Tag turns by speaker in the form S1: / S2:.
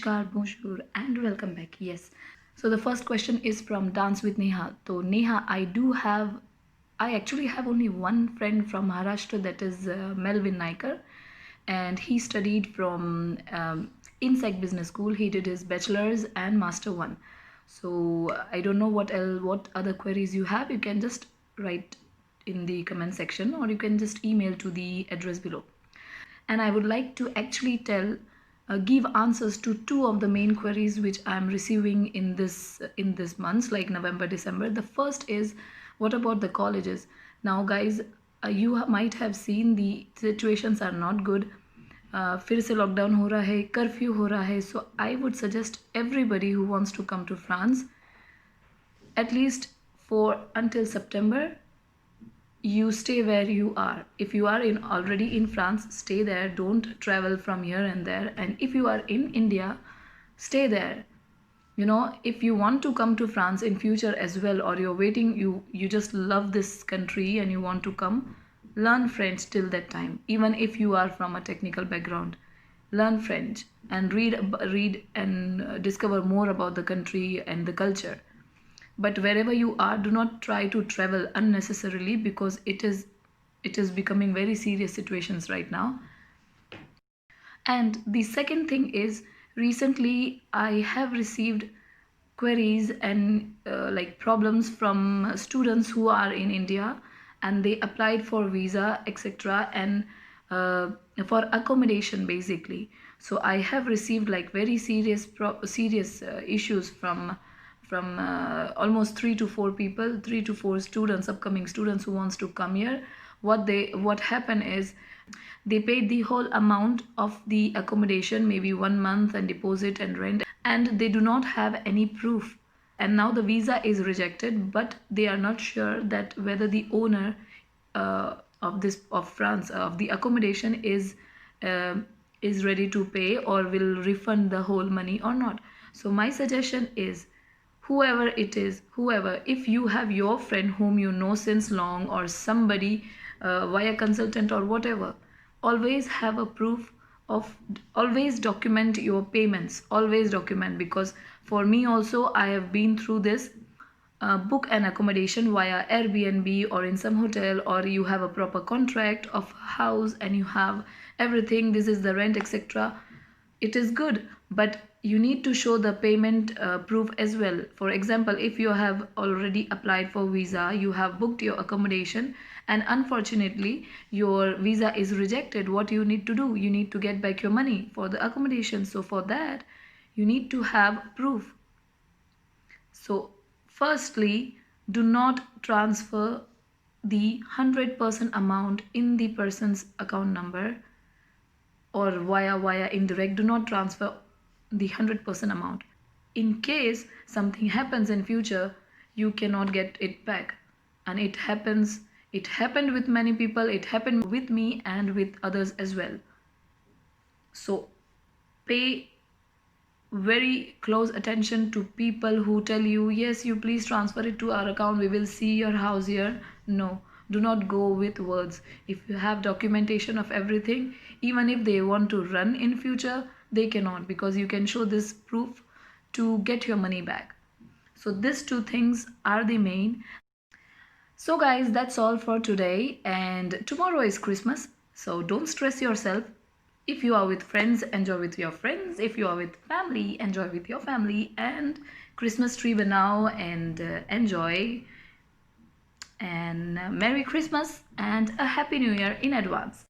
S1: Namaskar, bonjour, and welcome back. Yes. So the first question is from Dance with Neha. So Neha, I actually have only one friend from Maharashtra, that is Melvin Naikar, and he studied from Insect Business School. He did his bachelor's and master one. So I don't know what other queries you have. You can just write in the comment section, or you can just email to the address below. And I would like to actually give answers to two of the main queries which I'm receiving in this months, like November, December. The first is, what about the colleges? Now guys, you might have seen the situations are not good. फिर से lockdown हो रहा है, curfew हो रहा है. So I would suggest everybody who wants to come to France, at least for until September, you stay where you are. If you are already in France, stay there. Don't travel from here and there. And if you are in India, stay there. If you want to come to France in future as well, or you're waiting, you just love this country and you want to come, learn French till that time. Even if you are from a technical background, learn French and read and discover more about the country and the culture. But wherever you are, do not try to travel unnecessarily, because it is becoming very serious situations right now. And the second thing is, recently I have received queries and like problems from students who are in India, and they applied for visa, etc., and uh, for accommodation basically. So I have received like very serious issues from almost 3 to 4 people, 3 to 4 students, upcoming students who wants to come here. What happened is, they paid the whole amount of the accommodation, maybe 1 month and deposit and rent, and they do not have any proof. And now the visa is rejected, but they are not sure that whether the owner of France of the accommodation is ready to pay or will refund the whole money or not. So my suggestion is, whoever, if you have your friend whom you know since long, or somebody via consultant or whatever, always have a proof of, always document your payments, always document. Because for me also, I have been through this. Book an accommodation via Airbnb or in some hotel, or you have a proper contract of house and you have everything, this is the rent, etc. It is good, but you need to show the payment proof as well. For example, if you have already applied for visa, you have booked your accommodation, and unfortunately your visa is rejected, what you need to do? You need to get back your money for the accommodation. So for that, you need to have proof. So firstly, do not transfer the 100% amount in the person's account number, or via indirect. Do not transfer the 100% amount. In case something happens in future, you cannot get it back. And it happened with many people, it happened with me and with others as well. So pay very close attention to people who tell you, yes, you please transfer it to our account, we will see your house here. No, do not go with words. If you have documentation of everything, even if they want to run in future, they cannot, because you can show this proof to get your money back. So these two things are the main. So guys, that's all for today, and tomorrow is Christmas, so don't stress yourself. If you are with friends, enjoy with your friends. If you are with family, enjoy with your family. And Christmas tree banao and enjoy. And Merry Christmas and a Happy New Year in advance.